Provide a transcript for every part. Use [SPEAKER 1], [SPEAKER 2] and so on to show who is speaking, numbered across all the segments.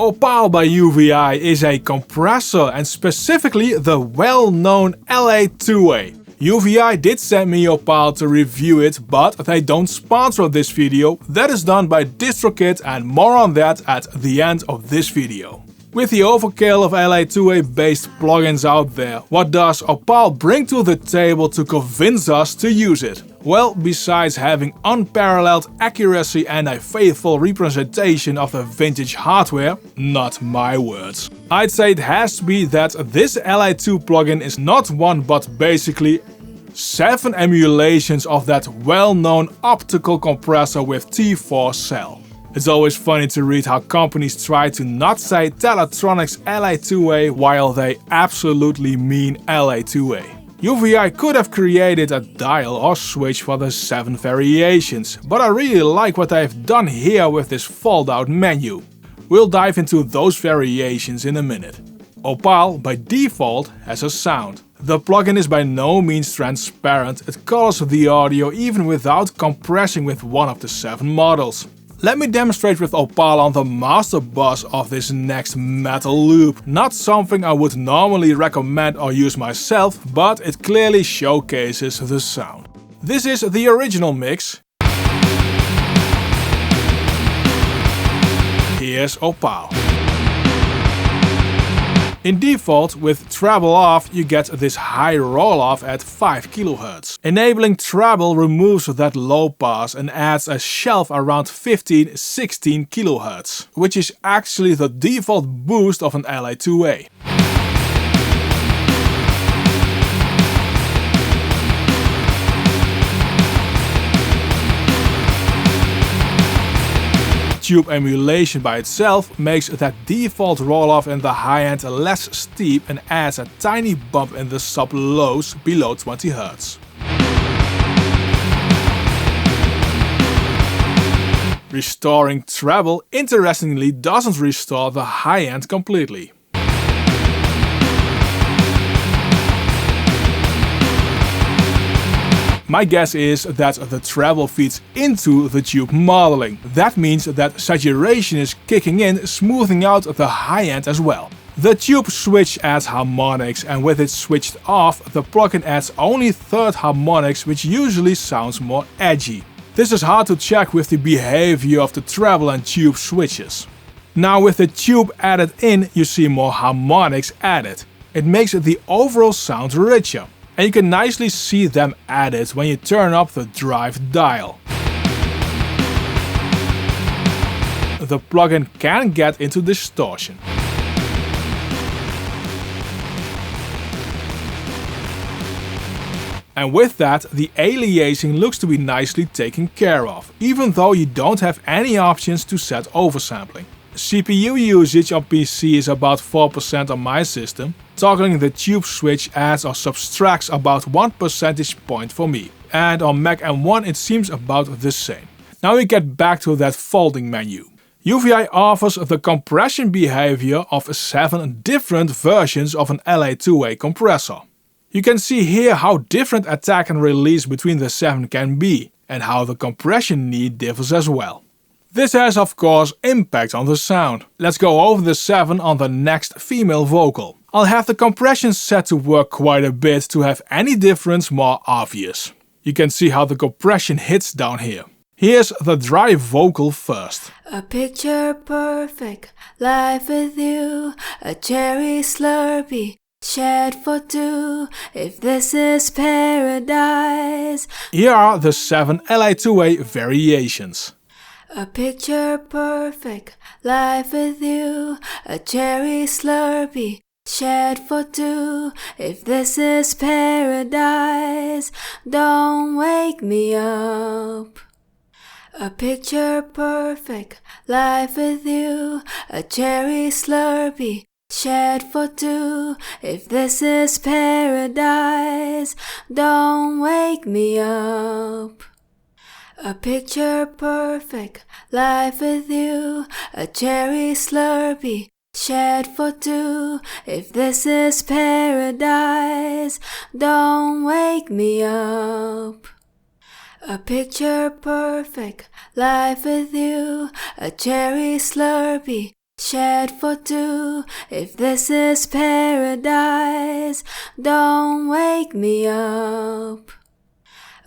[SPEAKER 1] OPAL by UVI is a compressor, and specifically the well-known LA-2A. UVI did send me OPAL to review it, but they don't sponsor this video. That is done by DistroKid, and more on that at the end of this video. With the overkill of LA-2A based plugins out there, what does OPAL bring to the table to convince us to use it? Well, besides having unparalleled accuracy and a faithful representation of the vintage hardware, not my words. I'd say it has to be that this LA-2 plugin is not one but basically 7 emulations of that well-known optical compressor with T4 cell. It's always funny to read how companies try to not say Teletronic's LA-2A while they absolutely mean LA-2A. UVI could have created a dial or switch for the 7 variations, but I really like what they've done here with this fold-out menu. We'll dive into those variations in a minute. OPAL by default has a sound. The plugin is by no means transparent, it colors the audio even without compressing with one of the 7 models. Let me demonstrate with OPAL on the master bus of this next metal loop. Not something I would normally recommend or use myself, but it clearly showcases the sound. This is the original mix. Here's OPAL. In default, with treble off, you get this high roll-off at 5 kHz. Enabling treble removes that low pass and adds a shelf around 15-16 kHz, which is actually the default boost of an LA-2A. Tube emulation by itself makes that default roll-off in the high-end less steep and adds a tiny bump in the sub-lows below 20 Hz. Restoring treble interestingly doesn't restore the high-end completely. My guess is that the treble feeds into the tube modeling. That means that saturation is kicking in, smoothing out the high end as well. The tube switch adds harmonics, and with it switched off, the plugin adds only third harmonics, which usually sounds more edgy. This is hard to check with the behavior of the treble and tube switches. Now with the tube added in, you see more harmonics added. It makes the overall sound richer. And you can nicely see them added when you turn up the drive dial. The plugin can get into distortion. And with that, the aliasing looks to be nicely taken care of, even though you don't have any options to set oversampling. CPU usage on PC is about 4% on my system. Toggling the tube switch adds or subtracts about 1 percentage point for me. And on Mac M1 it seems about the same. Now we get back to that folding menu. UVI offers the compression behavior of 7 different versions of an LA-2A compressor. You can see here how different attack and release between the 7 can be, and how the compression need differs as well. This has of course impact on the sound. Let's go over the 7 on the next female vocal. I'll have the compression set to work quite a bit to have any difference more obvious. You can see how the compression hits down here. Here's the dry vocal first.
[SPEAKER 2] A picture perfect life with you, a cherry slurpee shared for 2, if this is paradise.
[SPEAKER 1] Here are the 7 LA-2A variations.
[SPEAKER 2] A picture perfect life with you, a cherry slurpee shared for 2, if this is paradise, don't wake me up. A picture perfect life with you, a cherry slurpee shared for 2, if this is paradise, don't wake me up. A picture perfect life with you, a cherry slurpee shared for 2, if this is paradise, don't wake me up. A picture perfect life with you, a cherry slurpee shared for two. If this is paradise, don't wake me up.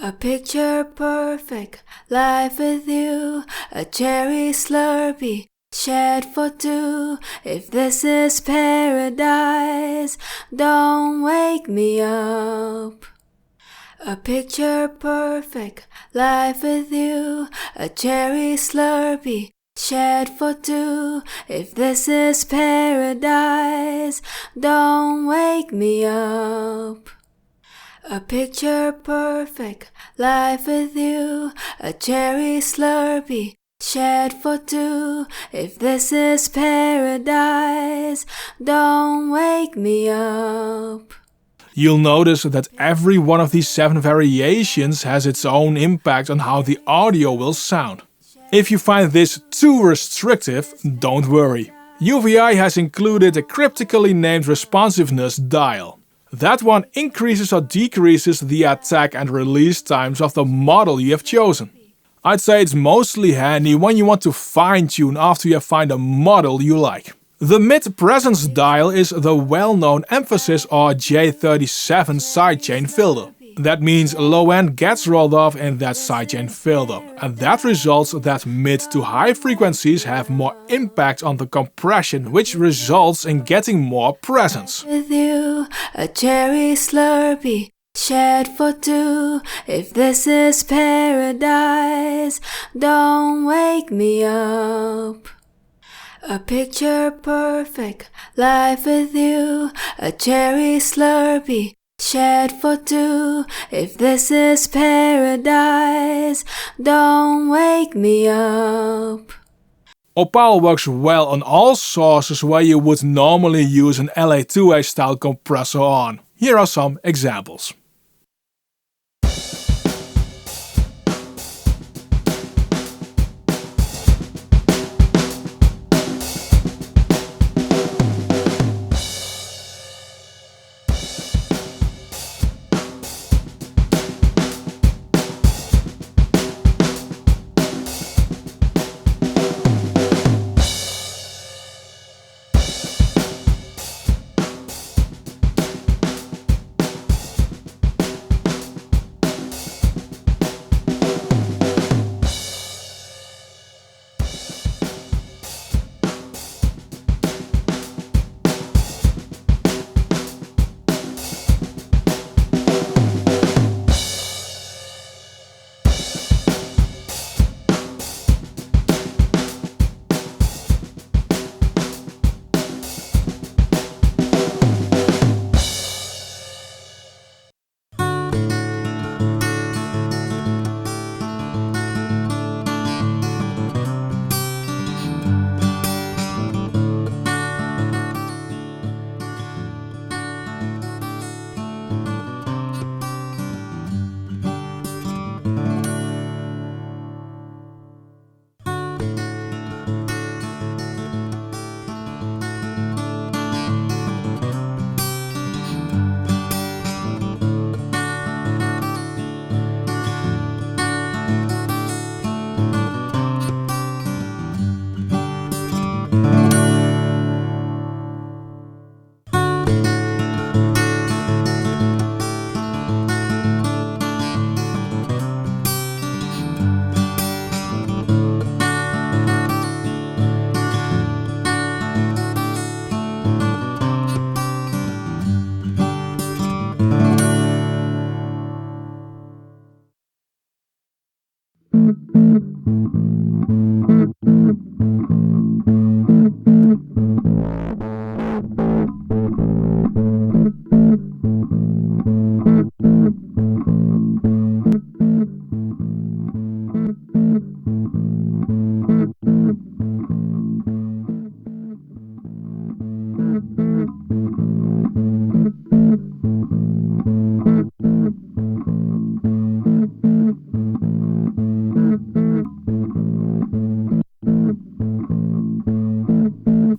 [SPEAKER 2] A picture perfect life with you, a cherry slurpee shared for two. If this is paradise, don't wake me up. A picture perfect life with you, a cherry slurpee shared for two. If this is paradise, don't wake me up. A picture perfect life with you, a cherry slurpee shared for two. If this is paradise, don't wake me up.
[SPEAKER 1] You'll notice that every one of these 7 variations has its own impact on how the audio will sound. If you find this too restrictive, don't worry. UVI has included a cryptically named responsiveness dial. That one increases or decreases the attack and release times of the model you have chosen. I'd say it's mostly handy when you want to fine-tune after you find a model you like. The Mid Presence dial is the well-known emphasis or J37 sidechain filter. That means low end gets rolled off in that sidechain filter, and that results that mid to high frequencies have more impact on the compression, which results in getting more presence.
[SPEAKER 2] With you, a cherry slurpee shared for two. If this is paradise, don't wake me up. A picture perfect life with you, a cherry slurpee shared for two. If this is paradise, don't wake me up.
[SPEAKER 1] OPAL works well on all sources where you would normally use an LA-2A style compressor on. Here are some examples.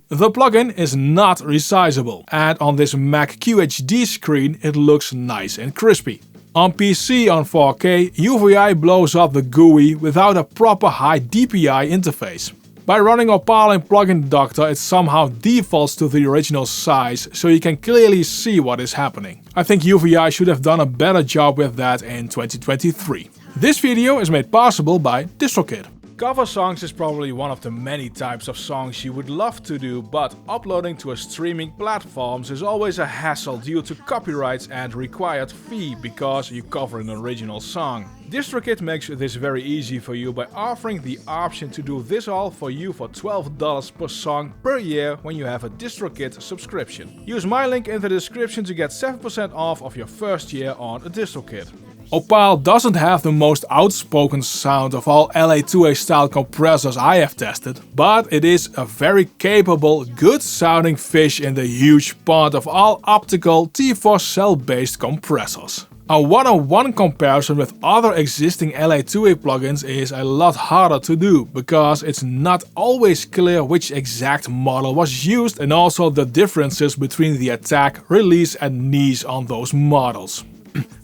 [SPEAKER 1] The plugin is not resizable, and on this Mac QHD screen it looks nice and crispy. On PC on 4K, UVI blows up the GUI without a proper high DPI interface. By running OPAL in Plugin Doctor, it somehow defaults to the original size, so you can clearly see what is happening. I think UVI should have done a better job with that in 2023. This video is made possible by DistroKid. Cover songs is probably one of the many types of songs you would love to do, but uploading to a streaming platforms is always a hassle due to copyrights and required fee because you cover an original song. DistroKid makes this very easy for you by offering the option to do this all for you for $12 per song per year when you have a DistroKid subscription. Use my link in the description to get 7% off of your first year on a DistroKid. OPAL doesn't have the most outspoken sound of all LA-2A style compressors I have tested, but it is a very capable, good sounding fish in the huge pond of all optical T4 cell based compressors. A one-on-one comparison with other existing LA-2A plugins is a lot harder to do, because it's not always clear which exact model was used and also the differences between the attack, release and knees on those models.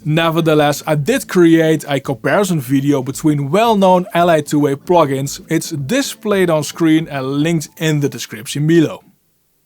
[SPEAKER 1] Nevertheless, I did create a comparison video between well-known LA-2A plugins. It's displayed on screen and linked in the description below.